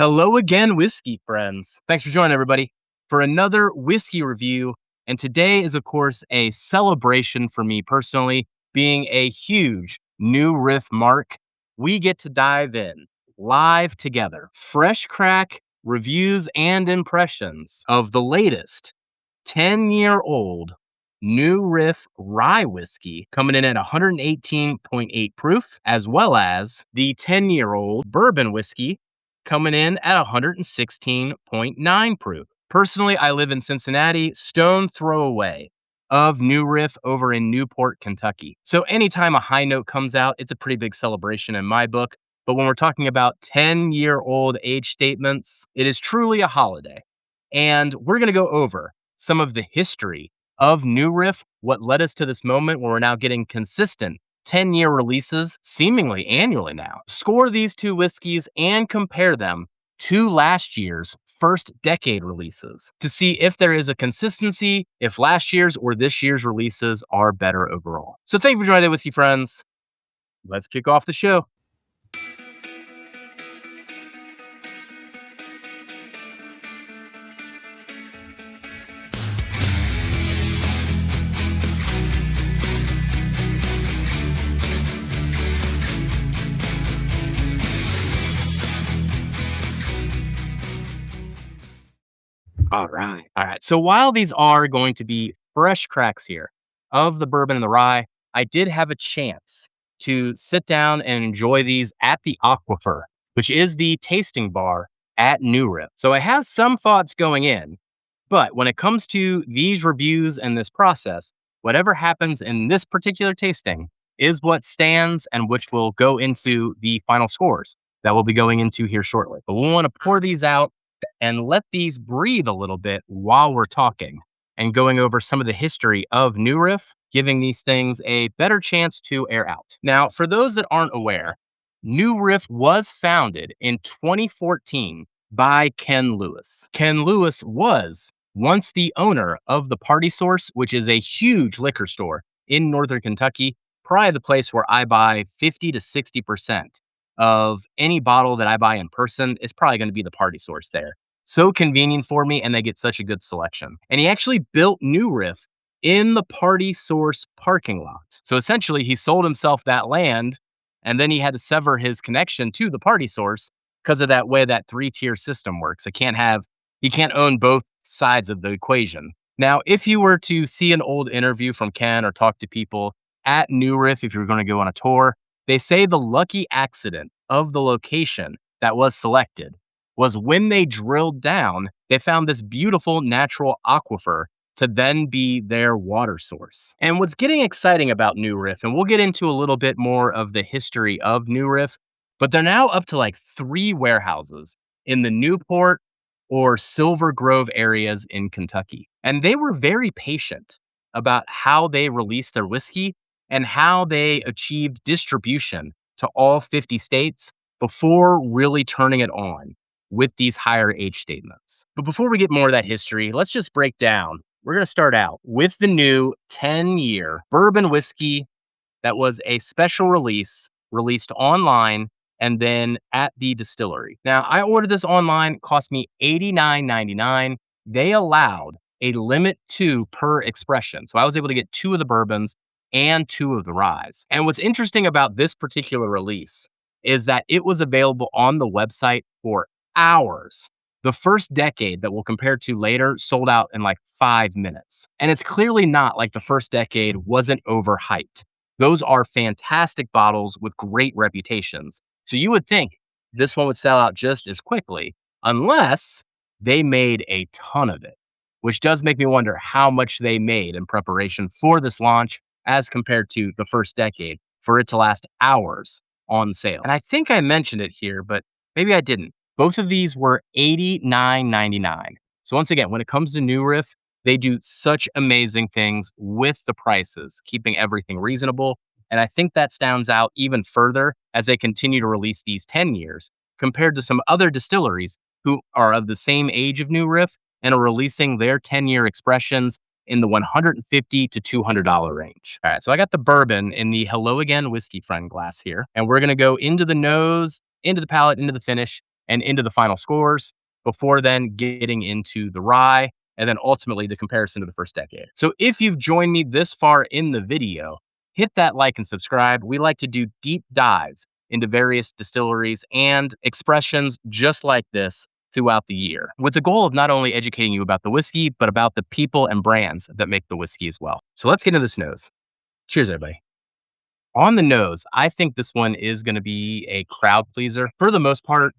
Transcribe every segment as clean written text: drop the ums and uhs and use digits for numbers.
Hello again, whiskey friends. Thanks for joining everybody for another whiskey review. And today is, of course, a celebration for me personally, being a huge new Riff mark. We get to dive in live together, fresh crack reviews and impressions of the latest 10-year-old new Riff rye whiskey coming in at 118.8 proof, as well as the 10-year-old bourbon whiskey coming in at 116.9 proof. Personally, I live in Cincinnati, stone throw away of New Riff over in Newport, Kentucky. So anytime a high note comes out, it's a pretty big celebration in my book. But when we're talking about 10-year-old age statements, it is truly a holiday. And we're going to go over some of the history of New Riff, what led us to this moment where we're now getting consistent 10-year releases seemingly annually now. Score these two whiskeys and compare them to last year's first decade releases to see if there is a consistency, if last year's or this year's releases are better overall. So thank you for joining the whiskey friends. Let's kick off the show. All right. All right. So while these are going to be fresh cracks here of the bourbon and the rye, I did have a chance to sit down and enjoy these at the Aquifer, which is the tasting bar at New Riff. So I have some thoughts going in, but when it comes to these reviews and this process, whatever happens in this particular tasting is what stands and which will go into the final scores that we'll be going into here shortly. But we'll want to pour these out and let these breathe a little bit while we're talking and going over some of the history of New Riff, giving these things a better chance to air out. Now, for those that aren't aware, New Riff was founded in 2014 by Ken Lewis. Ken Lewis was once the owner of the Party Source, which is a huge liquor store in Northern Kentucky, probably the place where I buy 50 to 60% of any bottle that I buy in person. Is probably going to be the Party Source there. So convenient for me, and they get such a good selection. And he actually built New Riff in the Party Source parking lot. So essentially, he sold himself that land, and then he had to sever his connection to the Party Source because of that way that 3-tier system works. He can't own both sides of the equation. Now, if you were to see an old interview from Ken or talk to people at New Riff, if you're going to go on a tour, they say the lucky accident of the location that was selected was when they drilled down, they found this beautiful natural aquifer to then be their water source. And what's getting exciting about New Riff, and we'll get into a little bit more of the history of New Riff, but they're now up to like 3 warehouses in the Newport or Silver Grove areas in Kentucky. And they were very patient about how they released their whiskey and how they achieved distribution to all 50 states before really turning it on with these higher age statements. But before we get more of that history, let's just break down. We're going to start out with the new 10-year bourbon whiskey that was a special release, released online and then at the distillery. Now, I ordered this online, it cost me $89.99. They allowed a limit 2 per expression. So I was able to get 2 of the bourbons and 2 of the ryes. And what's interesting about this particular release is that it was available on the website for hours. The first decade that we'll compare to later sold out in like 5 minutes. And it's clearly not like the first decade wasn't overhyped. Those are fantastic bottles with great reputations. So you would think this one would sell out just as quickly unless they made a ton of it, which does make me wonder how much they made in preparation for this launch as compared to the first decade for it to last hours on sale. And I think I mentioned it here, but maybe I didn't. Both of these were $89.99. So once again, when it comes to New Riff, they do such amazing things with the prices, keeping everything reasonable. And I think that stands out even further as they continue to release these 10 years compared to some other distilleries who are of the same age of New Riff and are releasing their 10-year expressions in the $150 to $200 range. All right, so I got the bourbon in the Hello Again Whiskey Friend glass here, and we're going to go into the nose, into the palate, into the finish, and into the final scores before then getting into the rye and then ultimately the comparison to the first decade. So if you've joined me this far in the video, hit that like and subscribe. We like to do deep dives into various distilleries and expressions just like this throughout the year, with the goal of not only educating you about the whiskey, but about the people and brands that make the whiskey as well. So let's get into this nose. Cheers, everybody. On the nose, I think this one is going to be a crowd pleaser. For the most part,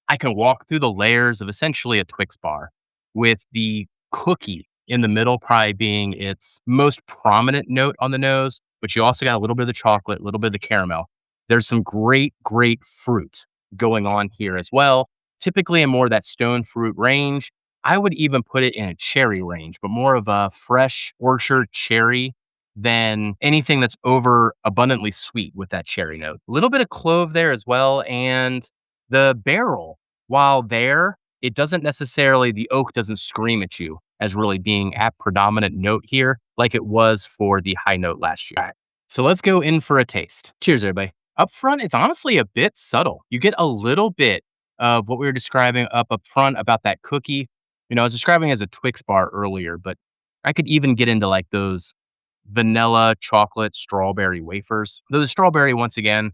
I can walk through the layers of essentially a Twix bar, with the cookie in the middle probably being its most prominent note on the nose, but you also got a little bit of the chocolate, a little bit of the caramel. There's some great, great fruit going on here as well. Typically in more of that stone fruit range. I would even put it in a cherry range, but more of a fresh orchard cherry than anything that's over abundantly sweet with that cherry note. A little bit of clove there as well. And the barrel, while there, it doesn't necessarily, the oak doesn't scream at you as really being a predominant note here like it was for the high note last year. All right, so let's go in for a taste. Cheers, everybody. Up front, it's honestly a bit subtle. You get a little bit of what we were describing up front about that cookie. I was describing it as a Twix bar earlier, but I could even get into like those vanilla, chocolate, strawberry wafers. Though the strawberry, once again,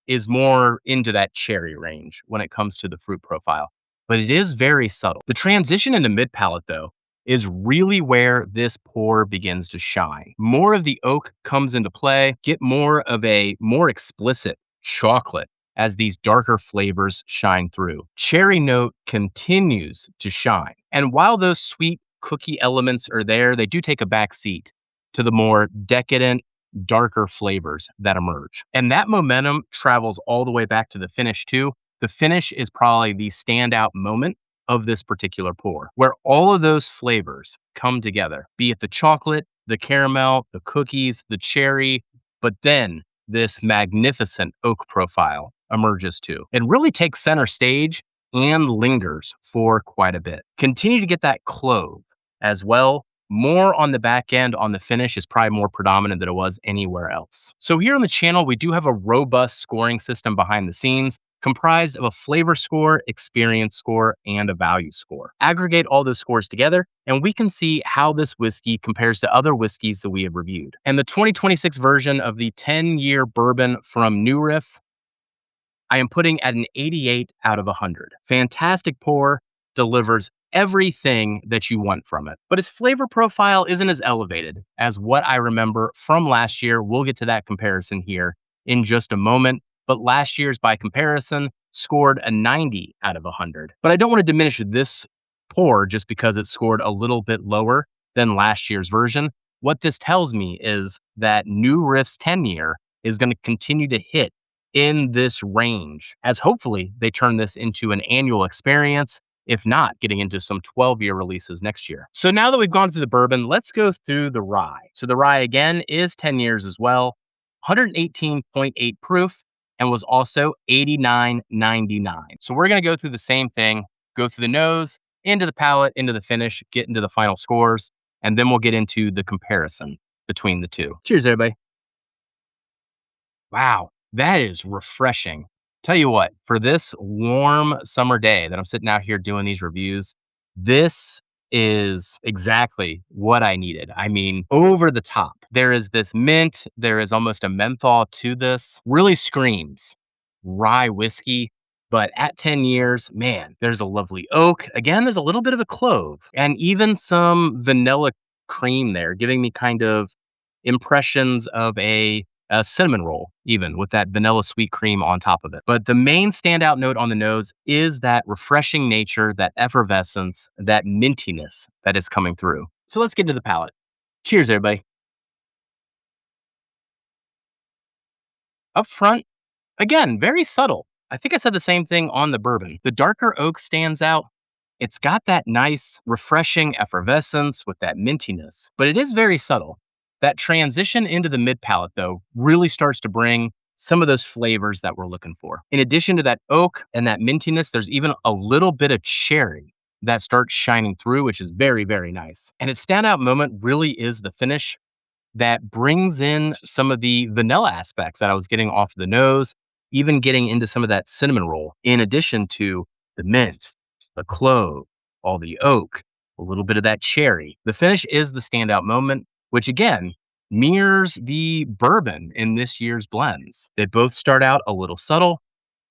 is more into that cherry range when it comes to the fruit profile, but it is very subtle. The transition into mid palate, though, is really where this pour begins to shine. More of the oak comes into play, get more of a more explicit chocolate as these darker flavors shine through. Cherry note continues to shine. And while those sweet cookie elements are there, they do take a back seat to the more decadent, darker flavors that emerge. And that momentum travels all the way back to the finish too. The finish is probably the standout moment of this particular pour, where all of those flavors come together, be it the chocolate, the caramel, the cookies, the cherry, but then this magnificent oak profile emerges too and really takes center stage and lingers for quite a bit. Continue to get that clove as well. More on the back end on the finish is probably more predominant than it was anywhere else. So here on the channel, we do have a robust scoring system behind the scenes comprised of a flavor score, experience score, and a value score. Aggregate all those scores together, and we can see how this whiskey compares to other whiskeys that we have reviewed. And the 2026 version of the 10-year bourbon from New Riff, I am putting at an 88 out of 100. Fantastic pour, delivers everything that you want from it. But its flavor profile isn't as elevated as what I remember from last year. We'll get to that comparison here in just a moment. But last year's, by comparison, scored a 90 out of 100. But I don't want to diminish this pour just because it scored a little bit lower than last year's version. What this tells me is that New Riff's 10-year is going to continue to hit in this range, as hopefully they turn this into an annual experience, if not getting into some 12-year releases next year. So now that we've gone through the bourbon, let's go through the rye. So the rye, again, is 10 years as well, 118.8 proof, and was also 89.99. So we're going to go through the same thing, go through the nose, into the palate, into the finish, get into the final scores, and then we'll get into the comparison between the two. Cheers, everybody. Wow, that is refreshing. Tell you what, for this warm summer day that I'm sitting out here doing these reviews, this is exactly what I needed. I mean, over the top. There is this mint, there is almost a menthol to this. Really screams rye whiskey, but at 10 years, man, there's a lovely oak. Again, there's a little bit of a clove and even some vanilla cream there, giving me kind of impressions of a cinnamon roll, even with that vanilla sweet cream on top of it. But the main standout note on the nose is that refreshing nature, that effervescence, that mintiness that is coming through. So let's get into the palate. Cheers, everybody. Up front, again, very subtle. I think I said the same thing on the bourbon. The darker oak stands out. It's got that nice, refreshing effervescence with that mintiness, but it is very subtle. That transition into the mid palate, though, really starts to bring some of those flavors that we're looking for. In addition to that oak and that mintiness, there's even a little bit of cherry that starts shining through, which is very, very nice. And its standout moment really is the finish that brings in some of the vanilla aspects that I was getting off the nose, even getting into some of that cinnamon roll, in addition to the mint, the clove, all the oak, a little bit of that cherry. The finish is the standout moment, which again mirrors the bourbon in this year's blends. They both start out a little subtle,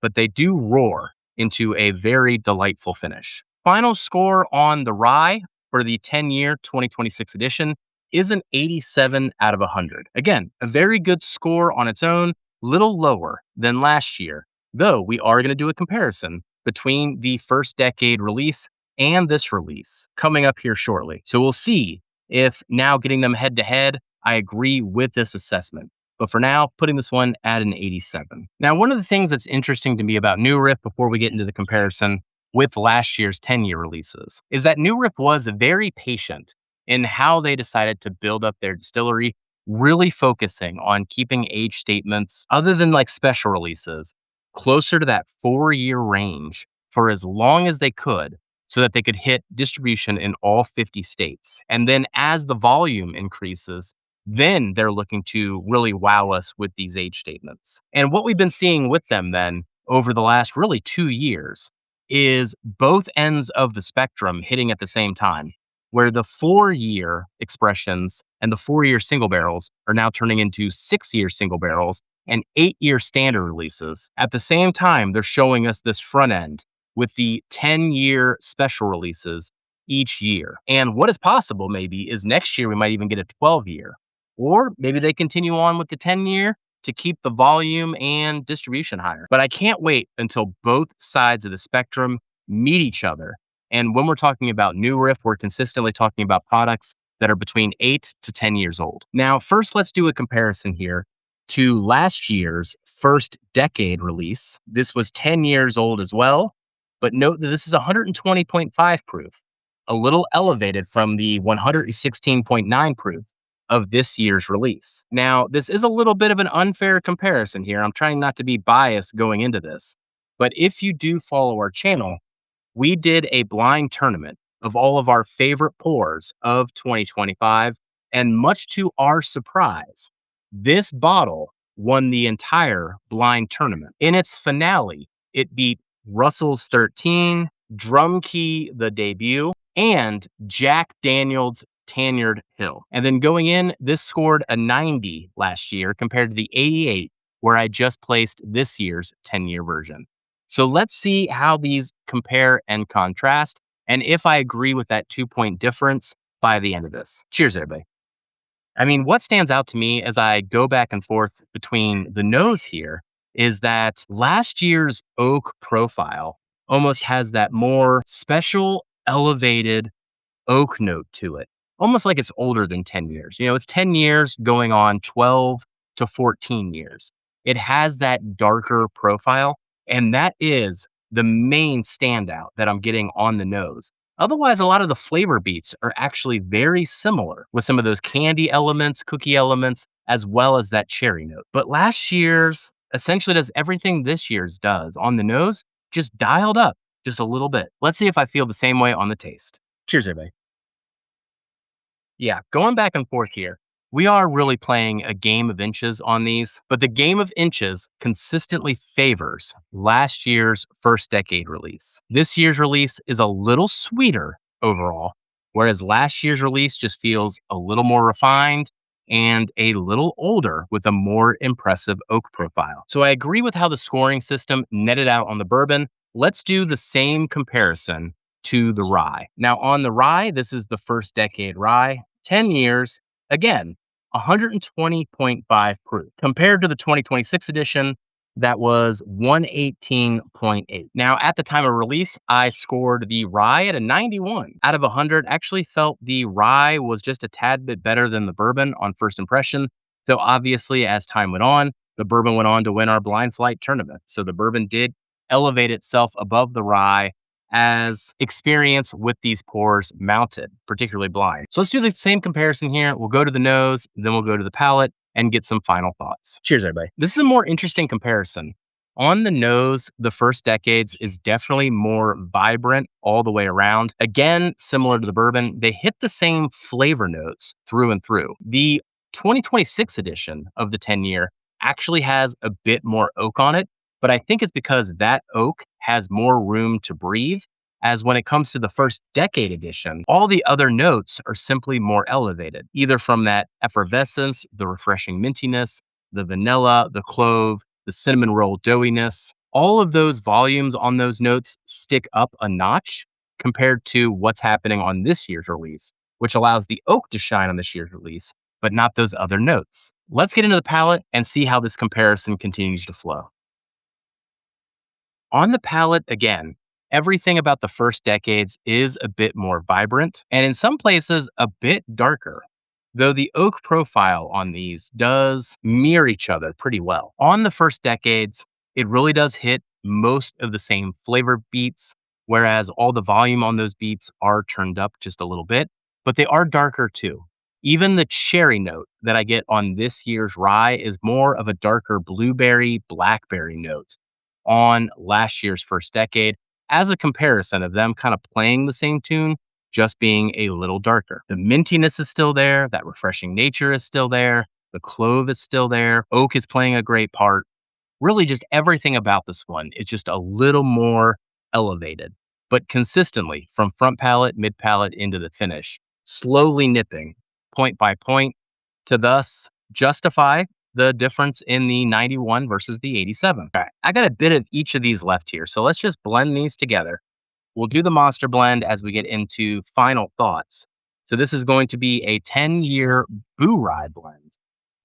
but they do roar into a very delightful finish. Final score on the rye for the 10-year 2026 edition is an 87 out of 100. Again, a very good score on its own, little lower than last year, though we are going to do a comparison between the first decade release and this release coming up here shortly. So we'll see if now getting them head to head, I agree with this assessment. But for now, putting this one at an 87. Now, one of the things that's interesting to me about New Riff before we get into the comparison with last year's 10-year releases is that New Riff was very patient in how they decided to build up their distillery, really focusing on keeping age statements, other than like special releases, closer to that 4-year range for as long as they could so that they could hit distribution in all 50 states. And then as the volume increases, then they're looking to really wow us with these age statements. And what we've been seeing with them then over the last really 2 years is both ends of the spectrum hitting at the same time, where the 4-year expressions and the 4-year single barrels are now turning into 6-year single barrels and 8-year standard releases. At the same time, they're showing us this front end with the 10-year special releases each year. And what is possible maybe is next year we might even get a 12-year. Or maybe they continue on with the 10-year to keep the volume and distribution higher. But I can't wait until both sides of the spectrum meet each other. And when we're talking about New Riff, we're consistently talking about products that are between 8 to 10 years old. Now, first, let's do a comparison here to last year's first decade release. This was 10 years old as well, but note that this is 120.5 proof, a little elevated from the 116.9 proof of this year's release. Now, this is a little bit of an unfair comparison here. I'm trying not to be biased going into this, but if you do follow our channel, we did a blind tournament of all of our favorite pours of 2025, and much to our surprise, this bottle won the entire blind tournament. In its finale, it beat Russell's 13, Drum Key, the debut, and Jack Daniel's Tanyard Hill. And then going in, this scored a 90 last year compared to the 88 where I just placed this year's 10-year version. So let's see how these compare and contrast, and if I agree with that 2-point difference by the end of this. Cheers, everybody. I mean, what stands out to me as I go back and forth between the nose here is that last year's oak profile almost has that more special, elevated oak note to it, almost like it's older than 10 years. You know, it's 10 years going on 12 to 14 years. It has that darker profile, and that is the main standout that I'm getting on the nose. Otherwise, a lot of the flavor beats are actually very similar with some of those candy elements, cookie elements, as well as that cherry note. But last year's essentially does everything this year's does on the nose, just dialed up just a little bit. Let's see if I feel the same way on the taste. Cheers, everybody. Yeah, going back and forth here, we are really playing a game of inches on these, but the game of inches consistently favors last year's first decade release. This year's release is a little sweeter overall, whereas last year's release just feels a little more refined and a little older with a more impressive oak profile. So I agree with how the scoring system netted out on the bourbon. Let's do the same comparison to the rye. Now on the rye, this is the first decade rye, 10 years, again, 120.5 proof. Compared to the 2026 edition, that was 118.8. Now, at the time of release, I scored the rye at a 91 out of 100. Actually felt the rye was just a tad bit better than the bourbon on first impression, though obviously as time went on, the bourbon went on to win our blind flight tournament. So the bourbon did elevate itself above the rye as experience with these pours mounted, particularly blind. So let's do the same comparison here. We'll go to the nose, then we'll go to the palate and get some final thoughts. Cheers, everybody. This is a more interesting comparison. On the nose, the first decades is definitely more vibrant all the way around. Again, similar to the bourbon, they hit the same flavor notes through and through. The 2026 edition of the 10-year actually has a bit more oak on it, but I think it's because that oak has more room to breathe. As when it comes to the first decade edition, all the other notes are simply more elevated, either from that effervescence, the refreshing mintiness, the vanilla, the clove, the cinnamon roll doughiness. All of those volumes on those notes stick up a notch compared to what's happening on this year's release, which allows the oak to shine on this year's release, but not those other notes. Let's get into the palate and see how this comparison continues to flow. On the palate, again, everything about the first decades is a bit more vibrant and in some places a bit darker, though the oak profile on these does mirror each other pretty well. On the first decades, it really does hit most of the same flavor beats, whereas all the volume on those beats are turned up just a little bit, but they are darker too. Even the cherry note that I get on this year's rye is more of a darker blueberry, blackberry note on last year's first decade as a comparison of them kind of playing the same tune, just being a little darker. The mintiness is still there. That refreshing nature is still there. The clove is still there. Oak is playing a great part. Really, just everything about this one is just a little more elevated, but consistently from front palate, mid palate into the finish, slowly nipping point by point to thus justify the difference in the 91 versus the 87. All right, I got a bit of each of these left here, so let's just blend these together. We'll do the monster blend as we get into final thoughts. So this is going to be a 10-year Boo Rye blend.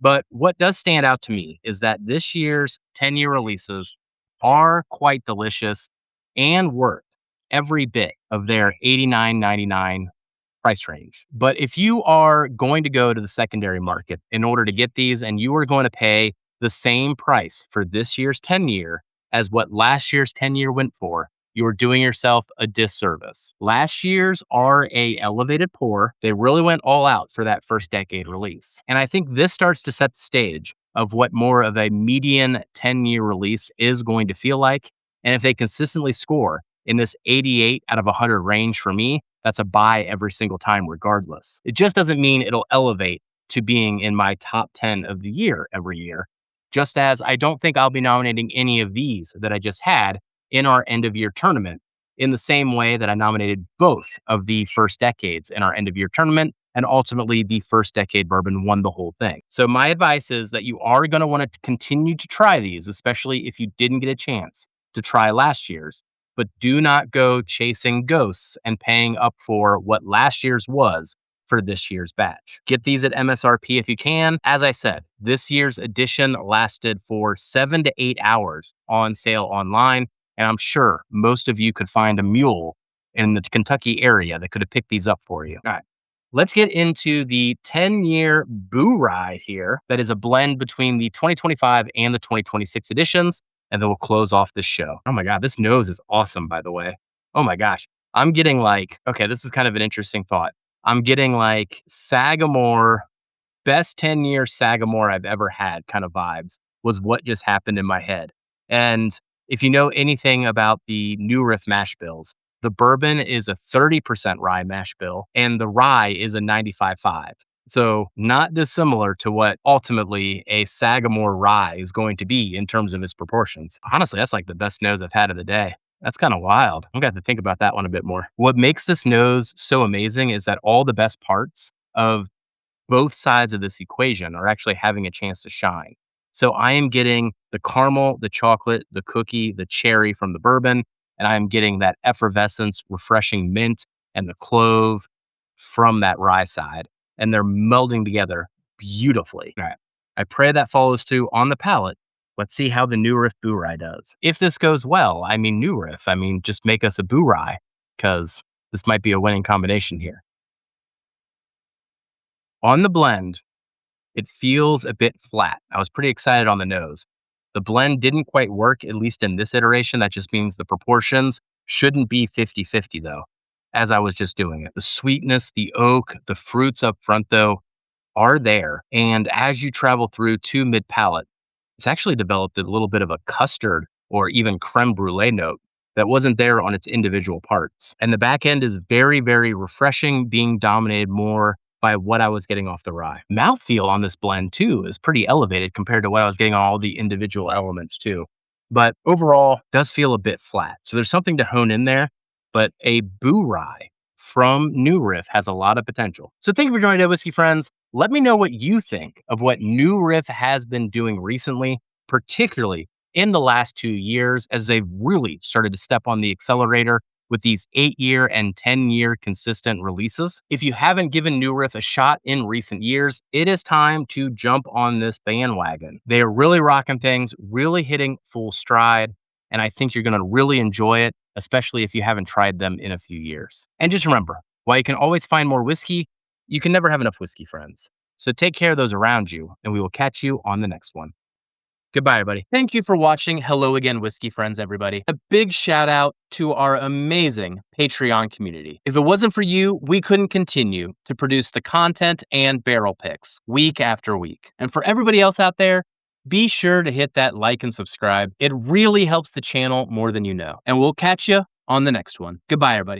But what does stand out to me is that this year's 10-year releases are quite delicious and worth every bit of their $89.99 price range. But if you are going to go to the secondary market in order to get these and you are going to pay the same price for this year's 10-year as what last year's 10-year went for, you are doing yourself a disservice. Last year's are a elevated pour. They really went all out for that first decade release. And I think this starts to set the stage of what more of a median 10-year release is going to feel like. And if they consistently score in this 88 out of 100 range for me, that's a buy every single time regardless. It just doesn't mean it'll elevate to being in my top 10 of the year every year. Just as I don't think I'll be nominating any of these that I just had in our end of year tournament in the same way that I nominated both of the first decades in our end of year tournament. And ultimately, the first decade bourbon won the whole thing. So my advice is that you are going to want to continue to try these, especially if you didn't get a chance to try last year's. But do not go chasing ghosts and paying up for what last year's was for this year's batch. Get these at MSRP if you can. As I said, this year's edition lasted for 7 to 8 hours on sale online. And I'm sure most of you could find a mule in the Kentucky area that could have picked these up for you. All right. Let's get into the 10-year Boo Rye here. That is a blend between the 2025 and the 2026 editions. And then we'll close off this show. Oh my God, this nose is awesome, by the way. Oh my gosh. I'm getting like, okay, this is kind of an interesting thought. I'm getting like Sagamore, best 10-year Sagamore I've ever had kind of vibes was what just happened in my head. And if you know anything about the new Riff mash bills, the bourbon is a 30% rye mash bill and the rye is a 95.5. So not dissimilar to what ultimately a Sagamore rye is going to be in terms of its proportions. Honestly, that's like the best nose I've had of the day. That's kind of wild. I'm going to have to think about that one a bit more. What makes this nose so amazing is that all the best parts of both sides of this equation are actually having a chance to shine. So I am getting the caramel, the chocolate, the cookie, the cherry from the bourbon, and I am getting that effervescence, refreshing mint, and the clove from that rye side. And they're melding together beautifully. All right. I pray that follows through on the palate. Let's see how the new Riff Boo Rye does. If this goes well, I mean, new Riff, just make us a Boo Rye because this might be a winning combination here. On the blend, it feels a bit flat. I was pretty excited on the nose. The blend didn't quite work, at least in this iteration. That just means the proportions shouldn't be 50-50 though, as I was just doing it. The sweetness, the oak, the fruits up front though are there. And as you travel through to mid palate, it's actually developed a little bit of a custard or even creme brulee note that wasn't there on its individual parts. And the back end is very, very refreshing, being dominated more by what I was getting off the rye. Mouthfeel on this blend too is pretty elevated compared to what I was getting on all the individual elements too. but overall does feel a bit flat. So there's something to hone in there, but a Boo Rye from New Riff has a lot of potential. So thank you for joining today, whiskey friends. Let me know what you think of what New Riff has been doing recently, particularly in the last 2 years as they've really started to step on the accelerator with these 8-year and 10-year consistent releases. If you haven't given New Riff a shot in recent years, it is time to jump on this bandwagon. They are really rocking things, really hitting full stride, and I think you're going to really enjoy it, especially if you haven't tried them in a few years. And just remember, while you can always find more whiskey, you can never have enough whiskey friends. So take care of those around you, and we will catch you on the next one. Goodbye, everybody. Thank you for watching Hello Again, Whiskey Friends, everybody. A big shout out to our amazing Patreon community. If it wasn't for you, we couldn't continue to produce the content and barrel picks week after week. And for everybody else out there, be sure to hit that like and subscribe. It really helps the channel more than you know. And we'll catch you on the next one. Goodbye, everybody.